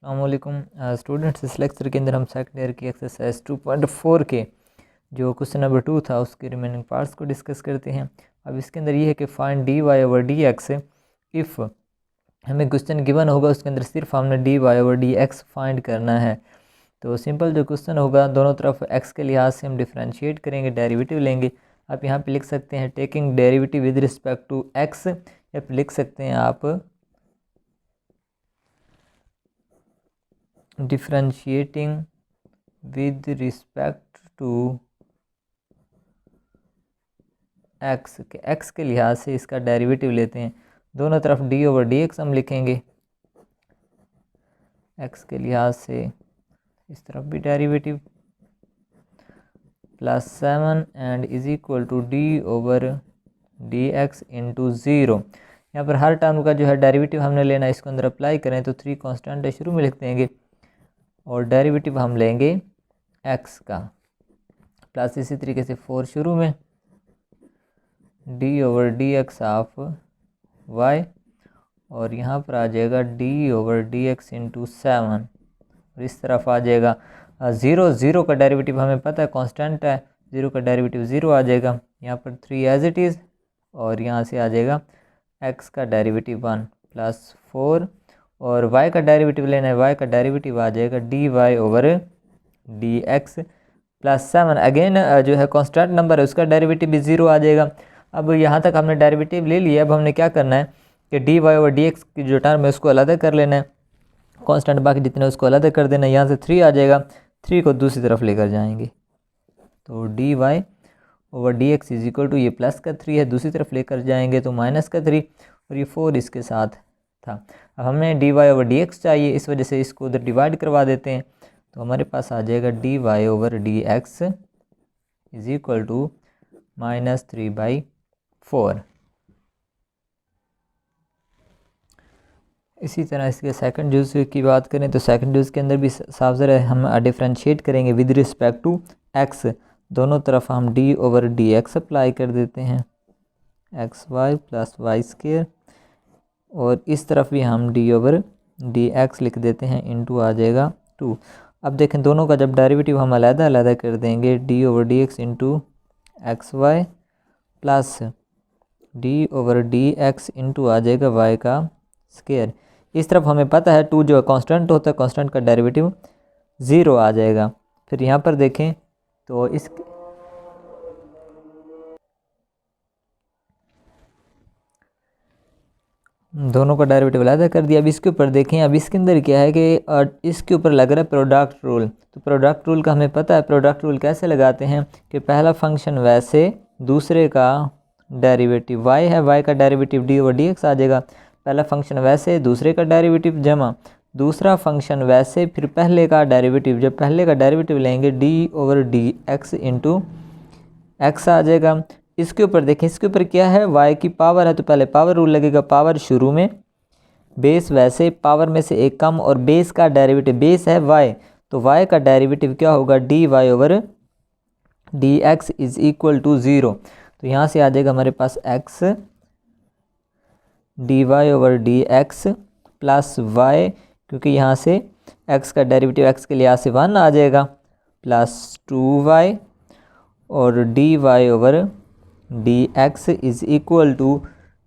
अस्सलामुअलैकुम स्टूडेंट्स। इस लेक्चर के अंदर हम सेकंड ईयर की एक्सरसाइज 2.4 के जो क्वेश्चन नंबर 2 था उसके रिमेनिंग पार्ट्स को डिस्कस करते हैं। अब इसके अंदर ये है कि find d y over d x if हमें क्वेश्चन गिवन होगा उसके अंदर सिर्फ हमने d y over d x find करना है। तो सिंपल जो क्वेश्चन होगा दोनों तरफ एक्स के लिहाज से हम डिफ्रेंशिएट करेंगे, डेरिवेटिव लेंगे। आप यहाँ पे लिख सकते हैं taking derivative with respect to x, या फिर लिख सकते हैं आप differentiating with respect to x के एक्स के लिहाज से इसका डेरिवेटिव लेते हैं। दोनों तरफ डी ओवर डी एक्स हम लिखेंगे एक्स के लिहाज से, इस तरफ भी derivative +7 and is equal to d over d x into 0। यहाँ पर हर टर्म का जो है डेरिवेटिव हमने लेना है, इसको अंदर अप्लाई करें तो 3 कांस्टेंट है, शुरू में लिख देंगे और डेरिवेटिव हम लेंगे एक्स का, प्लस इसी तरीके से 4 शुरू में d over d x of y, और यहाँ पर आ जाएगा d over d x into 7, और इस तरफ आ जाएगा 0 का डेरिवेटिव हमें पता है कांस्टेंट है, 0 का डेरिवेटिव 0 आ जाएगा। यहाँ पर 3 एज इट इज़, और यहाँ से आ जाएगा x का डेरिवेटिव 1 + 4, और y का डेरिवेटिव लेना है, y का डेरिवेटिव आ जाएगा d y over d x +7। Again जो है कांस्टेंट नंबर है उसका डेरिवेटिव भी 0 आ जाएगा। अब यहाँ तक हमने डेरिवेटिव ले लिया, अब हमने क्या करना है कि d y over d x की जो टर्म है उसको अलग कर लेना है, कांस्टेंट बाकी जितने उसको अलग कर देना है। यहाँ से 3 आ जाएगा, 3 को दूसरी तरफ लेकर जाएंगे तो d y over d x is equal to ये प्लस का 3 है, दूसरी तरफ लेकर जाएंगे तो माइनस का 3, और ये 4 इसके साथ था। अब हमें d y over d x चाहिए, इस वजह से इसको उधर डिवाइड करवा देते हैं, तो हमारे पास आ जाएगा d y over d x is equal to -3/4। इसी तरह इसके सेकंड जूस की बात करें तो सेकंड जूस के अंदर भी साफ ज़रा हम डिफ्रेंशिएट करेंगे विद रिस्पेक्ट टू एक्स। दोनों तरफ हम d over d x apply कर देते हैं, x y plus y square, और इस तरफ भी हम डी ओवर डी एक्स लिख देते हैं, इंटू आ जाएगा 2। अब देखें दोनों का जब डेरिवेटिव हम अलग-अलग कर देंगे, d over d x into x y plus d over d x into आ जाएगा वाई का स्क्वेयर। इस तरफ हमें पता है 2 जो है कांस्टेंट होता है, कांस्टेंट का डेरिवेटिव 0 आ जाएगा। फिर यहाँ पर देखें तो इस दोनों का डेरिवेटिव अलग कर दिया। अब इसके ऊपर देखें, अब इसके अंदर क्या है कि इसके ऊपर लग रहा है प्रोडक्ट रूल। तो प्रोडक्ट रूल का हमें पता है, प्रोडक्ट रूल कैसे लगाते हैं कि पहला फंक्शन वैसे दूसरे का डेरिवेटिव y है, y का derivative d over d x आ जाएगा। पहला फंक्शन वैसे दूसरे का डेरिवेटिव जमा दूसरा फंक्शन वैसे फिर पहले का डेरिवेटिव, जब पहले का डेरिवेटिव लेंगे d over d x into x आ जाएगा। इसके ऊपर देखें, इसके ऊपर क्या है, y की पावर है तो पहले पावर रूल लगेगा, पावर शुरू में, बेस वैसे पावर में से एक कम, और बेस का डेरिवेटिव बेस है y, तो y का डेरिवेटिव क्या होगा d y over d x is equal to 0। तो यहाँ से आ जाएगा हमारे पास x d y over d x plus y, क्योंकि यहाँ से x का डेरिवेटिव x के लिहाज से 1 आ जाएगा, प्लस 2y, और d y over d x is equal to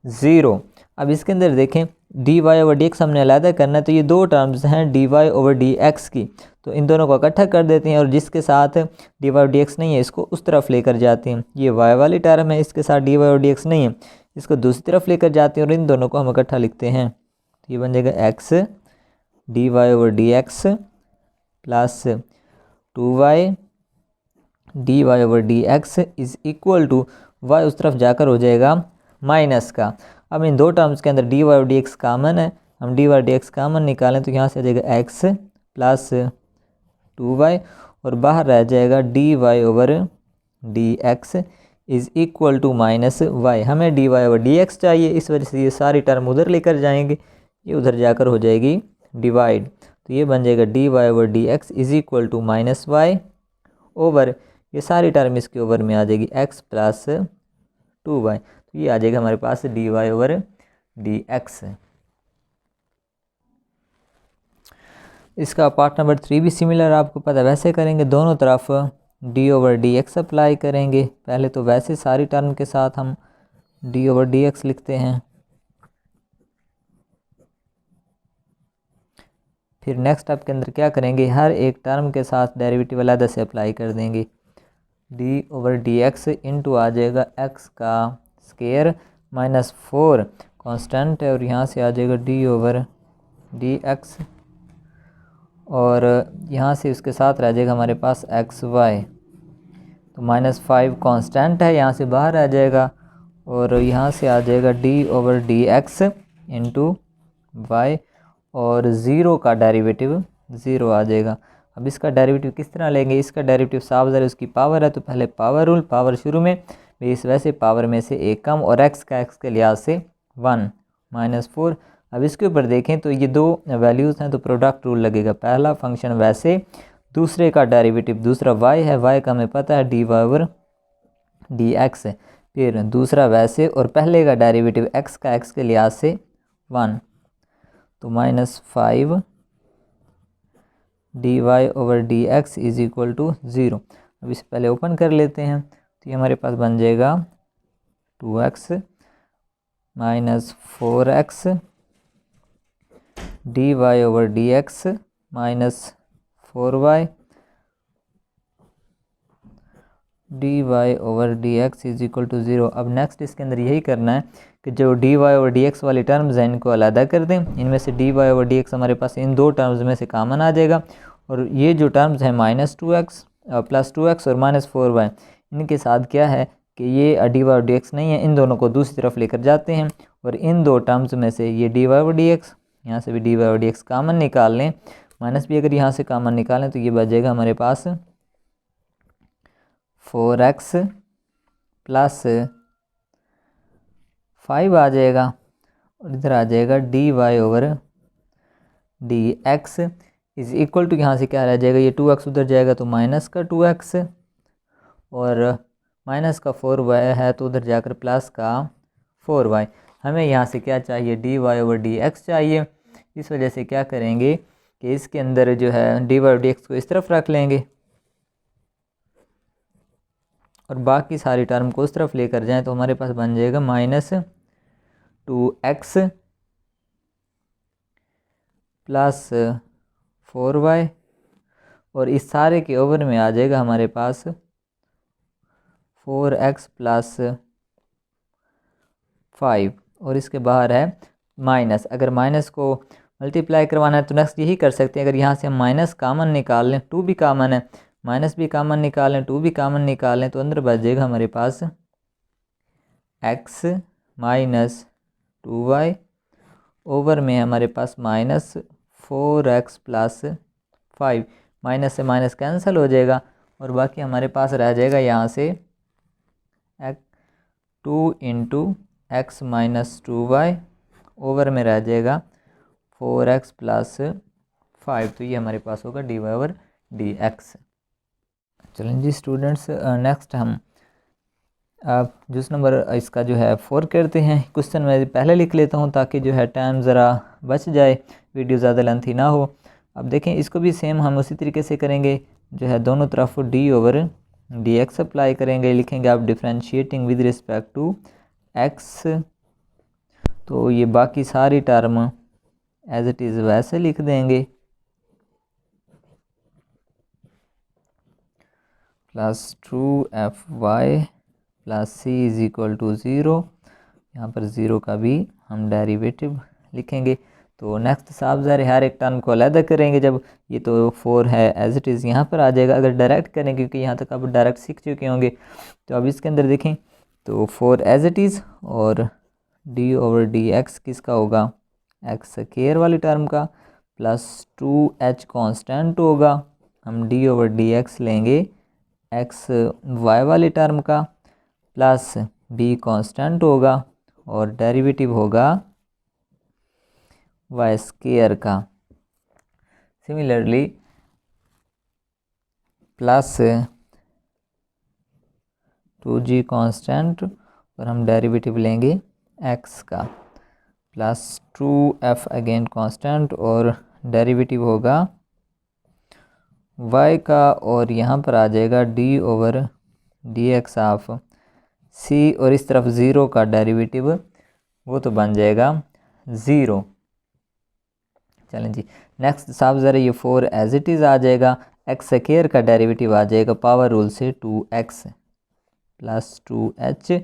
0। अब इसके अंदर देखें d y over d x हमने अलग करना है, तो ये दो टर्म्स हैं d y over d x की, तो इन दोनों को इकट्ठा कर देते हैं, और जिसके साथ d y over d x नहीं है इसको उस तरफ लेकर जाते हैं। ये वाई वाली टर्म है, इसके साथ d y over d x नहीं है, इसको दूसरी तरफ लेकर जाते हैं, और इन दोनों को हम इकट्ठा लिखते हैं। तो ये बन जाएगा x d y over d x plus 2y d y over d x is equal to y उस तरफ जाकर हो जाएगा माइनस का। अब इन दो टर्म्स के अंदर d y over d x common है, हम d y d x common निकालें तो यहाँ से आ जाएगा x प्लस 2y, और बाहर रह जाएगा d y over d x is equal to -y। हमें d y over d x चाहिए, इस वजह से ये सारी टर्म उधर लेकर जाएंगे, ये उधर जाकर हो जाएगी डिवाइड, तो ये बन जाएगा d y over d x is equal to -y over ये सारी टर्म इसके ओवर में आ जाएगी x प्लस 2y, तो ये आ जाएगा हमारे पास d y over d x. इसका पार्ट नंबर 3 भी सिमिलर आपको पता है, वैसे करेंगे। दोनों तरफ d/dx अप्लाई करेंगे। पहले तो वैसे सारी टर्म के साथ हम d/dx लिखते हैं, फिर नेक्स्ट स्टेप के अंदर क्या करेंगे, हर एक टर्म के साथ डेरिवेटिव अलग से अप्लाई कर देंगे। d/dx इंटू आ जाएगा x का स्क्वायर माइनस 4 कांस्टेंट है, और यहाँ से आ जाएगा d/dx, और यहाँ से उसके साथ रह जाएगा हमारे पास xy, तो -5 कांस्टेंट है, यहाँ से बाहर आ जाएगा, और यहाँ से आ जाएगा d/dx इंटू y, और ज़ीरो का डेरिवेटिव 0 आ जाएगा। अब इसका डेरिवेटिव किस तरह लेंगे, इसका डेरिवेटिव साफ ज़रा उसकी पावर है, तो पहले पावर रूल, पावर शुरू में बेस वैसे पावर में से एक कम, और x का x के लिहाज से 1 -4। अब इसके ऊपर देखें तो ये दो वैल्यूज़ हैं, तो प्रोडक्ट रूल लगेगा। पहला फंक्शन वैसे, दूसरे का डेरिवेटिव दूसरा y है, y का हमें पता है dy/dx है, फिर दूसरा वैसे, और पहले का डेरिवेटिव x का x के लिहाज से 1, तो -5 dy/dx इज इक्वल टू 0। अब इसे पहले ओपन कर लेते हैं, तो ये हमारे पास बन जाएगा 2x minus 4x dy/dx minus 4y dy/dx is equal to 0। अब नेक्स्ट इसके अंदर यही करना है कि जो dy/dx वाली टर्म्स हैं इनको अलग कर दें। इनमें से dy/dx हमारे पास इन दो टर्म्स में से कॉमन आ जाएगा, और ये जो टर्म्स हैं -2x प्लस 2x और -4y, इनके साथ क्या है कि ये dy/dx नहीं है, इन दोनों को दूसरी तरफ लेकर जाते हैं, और इन दो टर्म्स में से ये dy/dx, यहाँ से भी dy/dx कॉमन निकाल लें, माइनस भी अगर यहाँ से कॉमन निकालें तो ये बचेगा हमारे पास 4x प्लस 5 आ जाएगा, और इधर आ जाएगा dy/dx इज इक्वल टू, यहाँ से क्या रह जाएगा, ये 2x उधर जाएगा तो माइनस का 2x, और माइनस का 4y है तो उधर जाकर प्लस का 4y। हमें यहाँ से क्या चाहिए, dy/dx चाहिए। इस वजह से क्या करेंगे कि इसके अंदर जो है dy/dx को इस तरफ रख लेंगे, और बाकी सारी टर्म को उस तरफ लेकर जाएं, तो हमारे पास बन जाएगा -2x प्लस 4y, और इस सारे के ओवर में आ जाएगा हमारे पास 4x प्लस 5, और इसके बाहर है माइनस। अगर माइनस को मल्टीप्लाई करवाना है तो नेक्स्ट यही कर सकते हैं, अगर यहाँ से हम माइनस कामन निकाल लें, 2 भी कामन है, माइनस भी कामन निकालें, 2 भी कामन निकालें, तो अंदर बच जाएगा हमारे पास x माइनस 2y, ओवर में हमारे पास -4x प्लस 5, माइनस से माइनस कैंसिल हो जाएगा, और बाकी हमारे पास रह जाएगा यहाँ से 2 into x minus 2y, over में रह जाएगा 4x प्लस 5, तो ये हमारे पास होगा dy/dx। चलें जी स्टूडेंट्स, नेक्स्ट हम आप जिस नंबर इसका जो है 4 करते हैं। क्वेश्चन मैं पहले लिख लेता हूँ ताकि जो है टाइम ज़रा बच जाए, वीडियो ज़्यादा लेंथी ना हो। अब देखें इसको भी सेम हम उसी तरीके से करेंगे, जो है दोनों तरफ d/dx अप्लाई करेंगे, लिखेंगे आप differentiating with respect to x, तो ये बाकी सारी टर्म एज इट इज़ वैसे लिख देंगे, plus 2fy plus c is equal to 0। यहाँ पर 0 का भी हम डेरिवेटिव लिखेंगे। तो नेक्स्ट साफ ज़ाहिर हर एक टर्म को अलग करेंगे। जब ये तो 4 है एज इट इज़ यहाँ पर आ जाएगा, अगर डायरेक्ट करें क्योंकि यहाँ तक आप डायरेक्ट सीख चुके होंगे, तो अब इसके अंदर देखें तो 4 एज इट इज़, और d/dx किसका होगा, x स्क्वायर वाली टर्म का, प्लस 2h कांस्टेंट होगा, हम d/dx लेंगे x y वाली टर्म का, प्लस b कांस्टेंट होगा, और डेरिवेटिव होगा y स्क्वायर का। सिमिलरली प्लस 2g कांस्टेंट, और हम डेरिवेटिव लेंगे x का, प्लस 2f अगेन कांस्टेंट, और डेरिवेटिव होगा y का, और यहाँ पर आ जाएगा d over d x of c, और इस तरफ 0 का डेरिवेटिव वो तो बन जाएगा 0। चलें जी, नेक्स्ट साहब ज़रा ये 4 एज इट इज़ आ जाएगा। एक्स स्क्वायर का डेरिवेटिव आ जाएगा पावर रूल से 2x प्लस 2h,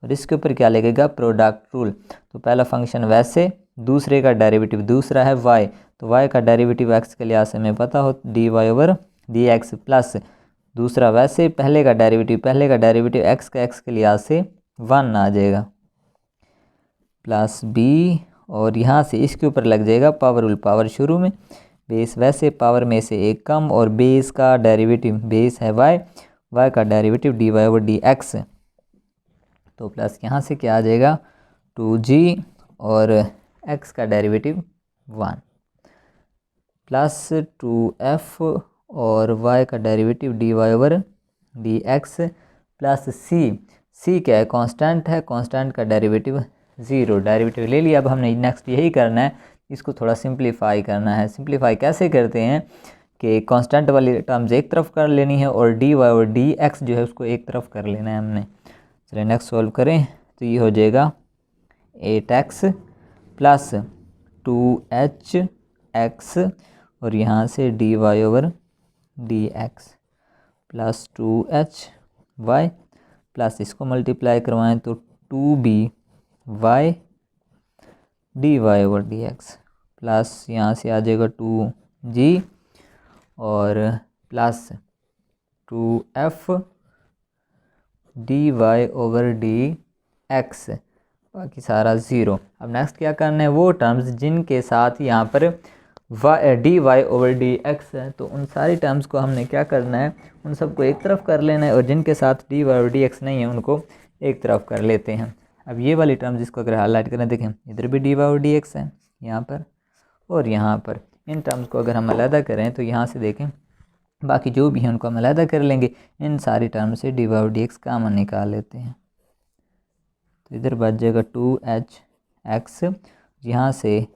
और इसके ऊपर क्या लगेगा, प्रोडक्ट रूल। तो पहला फंक्शन वैसे, दूसरे का डेरिवेटिव दूसरा है y, तो y का डेरिवेटिव x के लिहाज से हमें पता हो dy ओवर dx, प्लस दूसरा वैसे, पहले का डेरिवेटिव x के लिहाज से 1 आ जाएगा, प्लस b, और यहाँ से इसके ऊपर लग जाएगा पावर रूल, पावर शुरू में, बेस वैसे, पावर में से एक कम, और बेस का डेरिवेटिव, बेस है y का डेरिवेटिव dy ओवर dx, तो प्लस यहाँ से क्या आ जाएगा 2g, और x का डेरिवेटिव 1, प्लस 2f, और y का derivative dy over dx, plus c क्या है, कांस्टेंट है, कांस्टेंट का डेरिवेटिव 0, डेरिवेटिव ले लिया। अब हमने नेक्स्ट यही करना है, इसको थोड़ा सिंप्लीफाई करना है। सिंप्लीफाई कैसे करते हैं कि कांस्टेंट वाली टर्म्स एक तरफ कर लेनी है, और dy और dx जो है उसको एक तरफ कर लेना है हमने। चलिए नेक्स्ट सॉल्व करें, तो ये हो जाएगा 8x प्लस 2hx, और यहाँ से dy over dx plus 2hy, plus इसको मल्टीप्लाई करवाएं तो 2by dy over dx, plus यहाँ से आ जाएगा 2g, और plus 2f dy over dx, बाकी सारा 0। अब नेक्स्ट क्या करना है, वो टर्म्स जिनके साथ यहाँ पर dy ओवर dx है, तो उन सारी टर्म्स को हमने क्या करना है, उन सबको एक तरफ कर लेना है, और जिनके साथ dy ओवर dx नहीं है उनको एक तरफ कर लेते हैं। अब ये वाली टर्म जिसको अगर हाईलाइट करें, देखें इधर भी dy ओवर dx है यहाँ पर, और यहाँ पर, इन टर्म्स को अगर हम अलहदा करें तो यहाँ से देखें बाकी जो भी हैं उनको हम अलहदा कर लेंगे, इन सारी टर्म से dy ओवर dx कामन निकाल लेते हैं, तो इधर बच जाएगा 2hx, यहाँ से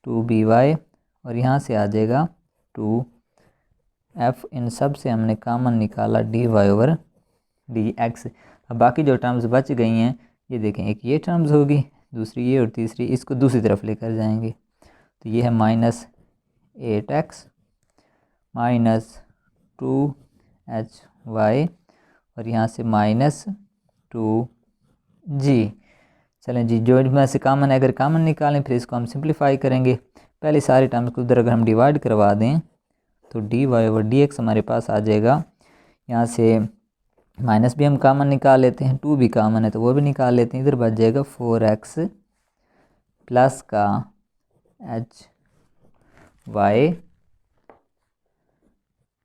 2by, और यहाँ से आ जाएगा 2f, इन सब से हमने कामन निकाला dy ओवर dx। अब बाकी जो टर्म्स बच गई हैं, ये देखें, एक ये टर्म्स होगी, दूसरी ये, और तीसरी इसको दूसरी तरफ लेकर जाएंगे, तो ये है -8x माइनस 2hy, और यहाँ से -2g। चलें जी, जो में से कामन है, अगर कामन निकालें फिर इसको हम सिंप्लीफाई करेंगे। पहले सारे टर्म्स को उधर अगर हम डिवाइड करवा दें तो dy ओवर dx हमारे पास आ जाएगा, यहाँ से माइनस भी हम कामन निकाल लेते हैं, 2 भी कामन है तो वो भी निकाल लेते हैं, इधर बच जाएगा 4x प्लस का hy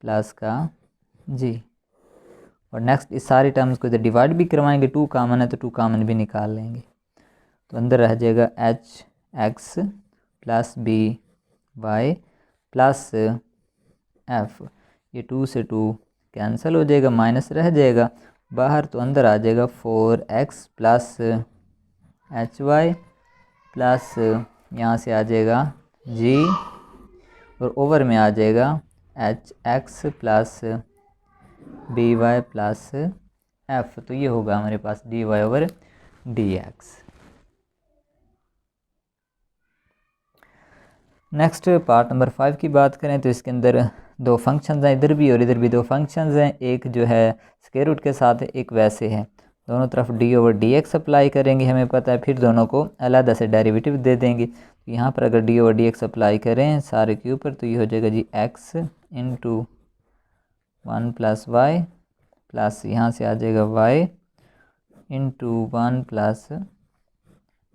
प्लस का g, और नेक्स्ट इस सारी टर्म्स को इधर डिवाइड भी करवाएंगे, 2 कामन है तो 2 कामन भी निकाल लेंगे, तो अंदर रह जाएगा hx plus by plus f, ये 2 से 2 कैंसिल हो जाएगा, माइनस रह जाएगा बाहर, तो अंदर आ जाएगा 4x प्लस hy प्लस यहाँ से आ जाएगा g, और ओवर में आ जाएगा hx plus by plus f, तो ये होगा हमारे पास dy over dx। Next part number 5 की बात करें तो इसके अंदर 2 फंक्शंस हैं, इधर भी और इधर भी 2 फंक्शंस हैं, एक जो है स्क्वायर रूट के साथ है, एक वैसे है, दोनों तरफ D over d x apply करेंगे, हमें पता है, फिर दोनों को अलग से डेरिवेटिव दे देंगे। तो यहाँ पर अगर d over d x apply करें सारे के ऊपर तो ये हो जाएगा g x into 1 plus y, plus यहाँ से आ जाएगा वाई इंटू 1 प्लस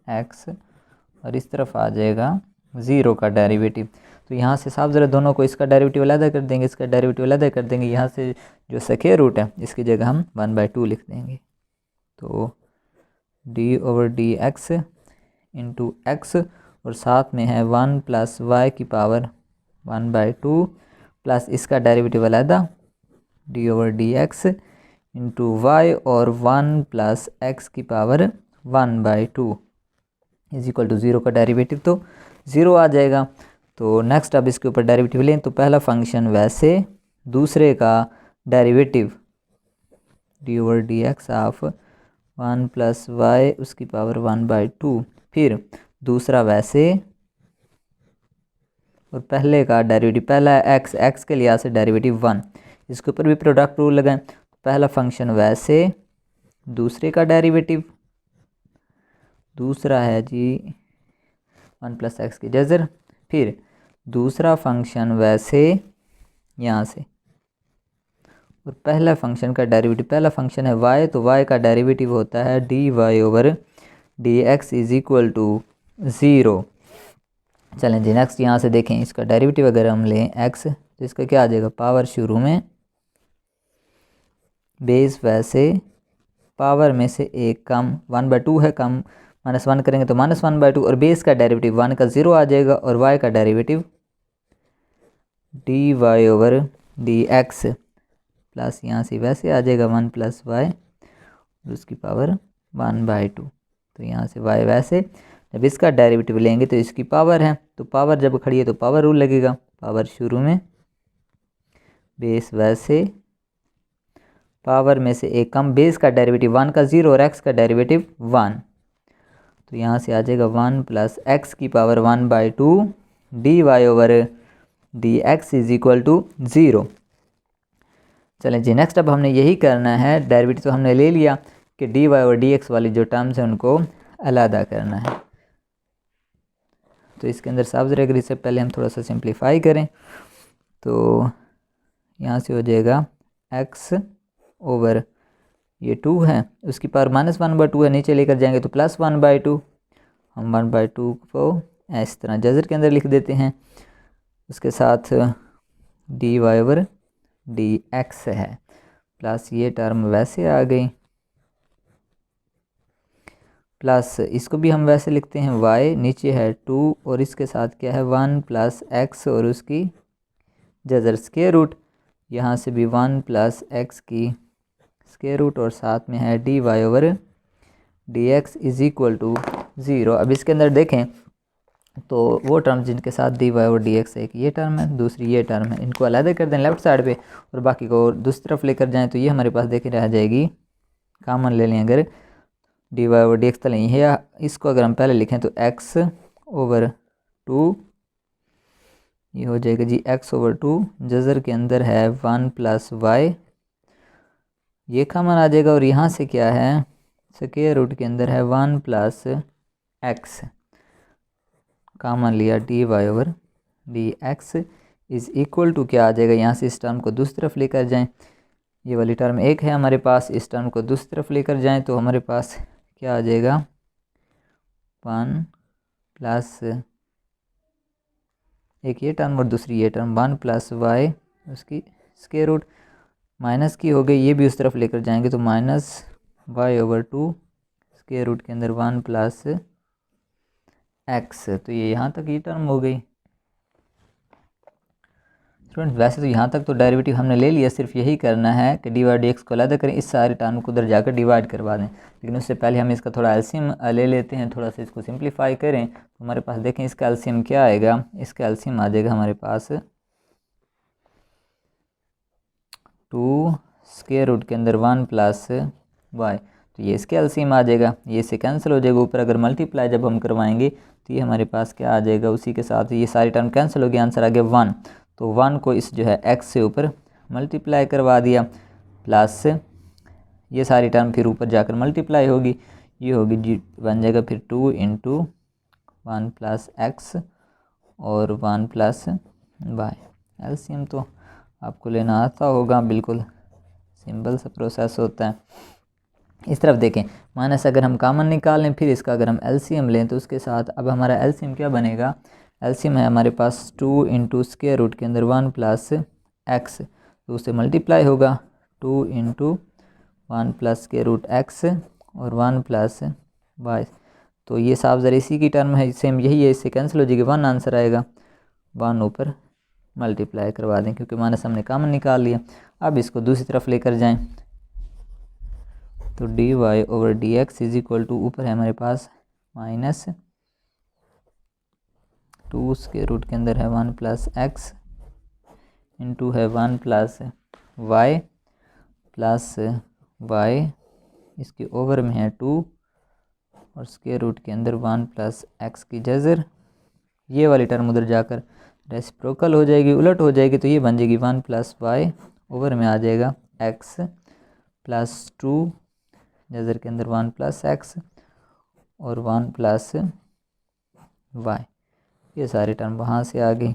एक्स, और इस तरफ आ जाएगा 0 का डेरिवेटिव। तो यहाँ से साफ ज़रा दोनों को, इसका डेरिवेटिव अलग कर देंगे, इसका डेरिवेटिव अलग कर देंगे, यहाँ से जो स्क्वायर रूट है इसकी जगह हम 1/2 लिख देंगे। तो d over d x into x, और साथ में है 1 प्लस वाई की पावर 1/2 प्लस इसका डेरिवेटिव अलग d over d x into y, और 1 प्लस एक्स की पावर 1/2 इज इक्वल टू 0 का डेरिवेटिव तो 0 आ जाएगा। तो नेक्स्ट अब इसके ऊपर डेरिवेटिव लें, तो पहला फंक्शन वैसे, दूसरे का derivative d over d x of 1 plus y उसकी पावर 1/2, फिर दूसरा वैसे और पहले का डेरिवेटिव, पहला एक्स, एक्स के लिहाज से डेरिवेटिव 1, इसके ऊपर भी प्रोडक्ट रूल लगाएं। पहला फंक्शन वैसे, दूसरे का डेरिवेटिव, दूसरा है जी 1 प्लस एक्स की जज़र, फिर दूसरा फंक्शन वैसे यहाँ से, और पहला फंक्शन का डेरिवेटिव, पहला फंक्शन है y, तो y का डेरिवेटिव होता है dy over d x is equal to 0। चलें जी नेक्स्ट यहाँ से देखें, इसका डेरिवेटिव अगर हम लें x, तो इसका क्या आ जाएगा, पावर शुरू में बेस वैसे, पावर में से एक कम, 1/2 है कम, -1 करेंगे तो -1/2, और बेस का डेरिवेटिव 1 का 0 आ जाएगा, और y का derivative d y over d x plus यहाँ से वैसे आ जाएगा 1 प्लस वाई और उसकी पावर 1/2। तो यहाँ से y वैसे, जब इसका डेरिवेटिव लेंगे तो इसकी पावर है, तो पावर जब खड़ी है तो पावर रूल लगेगा, पावर शुरू में बेस वैसे, पावर में से एक कम, बेस का डेरिवेटिव 1 का 0 और x का डेरिवेटिव 1, तो यहाँ से आ जाएगा 1 प्लस एक्स की power 1/2 d y over d x is equal to 0। चलें जी नेक्स्ट अब हमने यही करना है, डेरिवेटिव तो हमने ले लिया कि d y over d x वाली जो टर्म्स हैं उनको अलहदा करना है। तो इसके अंदर साफ ज़रा, इससे पहले हम थोड़ा सा सिंप्लीफाई करें, तो यहाँ से हो जाएगा x ओवर ये 2 है, उसकी पावर -1/2 है, नीचे लेकर जाएंगे तो +1/2, हम 1/2 को इस तरह जज़र के अंदर लिख देते हैं, उसके साथ d y over d x है, प्लस ये टर्म वैसे आ गई, प्लस इसको भी हम वैसे लिखते हैं y, नीचे है 2 और इसके साथ क्या है 1 प्लस एक्स और उसकी जज़र स्क्वायर रूट, यहाँ से भी 1 प्लस एक्स की स्क्वायर रूट, और साथ में है d y over d x is equal to 0। अब इसके अंदर देखें तो वो टर्म जिनके साथ d y over d x, एक ये टर्म है, दूसरी ये टर्म है, इनको अलग कर दें लेफ्ट साइड पे और बाकी को दूसरी तरफ लेकर जाएं, तो ये हमारे पास देखे रह जाएगी, कामन ले लें अगर d y over d x, तलें ये, इसको अगर हम पहले लिखें तो एक्स ओवर 2, ये हो जाएगा जी एक्स ओवर 2, जज़र के अंदर है 1 प्लस वाई, ये कामन आ जाएगा, और यहाँ से क्या है स्क्वायर रूट के अंदर है 1 प्लस एक्स, कामन लिया d y over d x is equal to क्या आ जाएगा, यहाँ से इस टर्म को दूसरी तरफ लेकर जाएं, ये वाली टर्म एक है हमारे पास, इस टर्म को दूसरी तरफ लेकर जाएं तो हमारे पास क्या आ जाएगा 1 प्लस एक ये टर्म और दूसरी ये टर्म 1 प्लस वाई उसकी स्क्वायर रूट, माइनस की हो गई, ये भी उस तरफ लेकर जाएंगे तो -y/2 स्क्वायर रूट के अंदर 1 प्लस एक्स, तो ये यहाँ तक ये टर्म हो गई। स्टूडेंट वैसे तो यहाँ तक तो डेरिवेटिव हमने ले लिया, सिर्फ यही करना है कि डी वाई डी एक्स को अलग करें, इस सारे टर्म को उधर जाकर डिवाइड करवा दें, लेकिन उससे पहले हम इसका थोड़ा एलसीएम ले लेते हैं, थोड़ा सा इसको सिंप्लीफाई करें, तो हमारे पास देखें इसका एलसीएम क्या आएगा, इसका एलसीएम आ जाएगा हमारे पास 2 स्क्वायर रूट के अंदर 1 प्लस वाई, तो ये इसके एलसीएम आ जाएगा, ये इससे कैंसिल हो जाएगा, ऊपर अगर मल्टीप्लाई जब हम करवाएंगे तो ये हमारे पास क्या आ जाएगा, उसी के साथ ये सारी टर्म कैंसिल हो गई, आंसर आ गया 1, तो 1 को इस जो है x से ऊपर मल्टीप्लाई करवा दिया, प्लस ये सारी टर्म फिर ऊपर जाकर मल्टीप्लाई होगी, ये होगी जी बन जाएगा फिर 2 × 1 प्लस एक्स और 1 प्लस वाई। एलसीएम तो आपको लेना आता होगा, बिल्कुल सिंपल सा प्रोसेस होता है। इस तरफ देखें, माइनस अगर हम कॉमन निकाल लें, फिर इसका अगर हम एलसीएम लें तो उसके साथ अब हमारा एलसीएम क्या बनेगा, एलसीएम है हमारे पास 2 × स्क्वायर रूट के अंदर 1 प्लस एक्स, तो उससे मल्टीप्लाई होगा 2 × 1 प्लस स्क्वायर रूट एक्स और 1 प्लस वाई, तो ये साफ ज़रा इसी की टर्म है, सेम यही है, इससे कैंसिल हो जाएगी, 1 आंसर आएगा, 1 ऊपर मल्टीप्लाई करवा दें क्योंकि माइनस हमने कॉमन निकाल लिया। अब इसको दूसरी तरफ लेकर जाएं तो d y over d x is equal to ऊपर है हमारे पास माइनस 2 स्क्वायर रूट के अंदर है 1 प्लस एक्स इंटू है 1 प्लस वाई प्लस वाई, इसके ओवर में है 2 और स्क्वायर रूट के अंदर 1 प्लस एक्स की जज़र। ये वाली टर्म उधर जाकर रेसिप्रोकल हो जाएगी, उलट हो जाएगी, तो ये बन जाएगी 1 प्लस वाई, ओवर में आ जाएगा एक्स प्लस 2, जज़र के अंदर 1 प्लस एक्स और 1 प्लस वाई। ये सारी टर्म वहाँ से आ गई।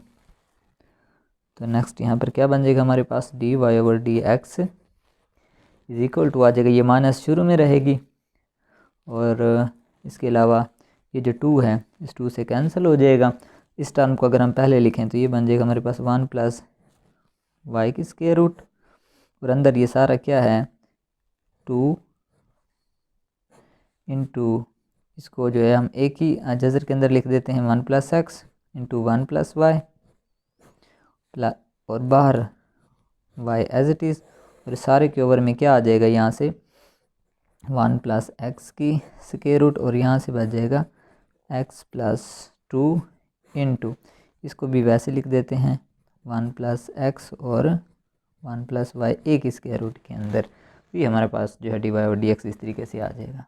तो नेक्स्ट यहाँ पर क्या बन जाएगा हमारे पास, d y over d x is equal to आ जाएगा, ये माइनस शुरू में रहेगी और इसके अलावा ये जो 2 है इस 2 से कैंसिल हो जाएगा। इस टर्म को अगर हम पहले लिखें तो ये बन जाएगा हमारे पास 1 प्लस वाई की स्क्वायर रूट और अंदर ये सारा क्या है 2 इंटू, इसको जो है हम एक ही जज़र के अंदर लिख देते हैं 1 plus x into 1 plus y और बाहर y एज इट इज़, और सारे के ओवर में क्या आ जाएगा यहाँ से 1 प्लस एक्स की स्क्वायर रूट और यहाँ से बच जाएगा x प्लस 2 इंटू, इसको भी वैसे लिख देते हैं 1 प्लस एक्स और 1 प्लस वाई एक स्क्वायर रूट के अंदर। ये हमारे पास जो है डी वाई और डी एक्स इस तरीके से आ जाएगा।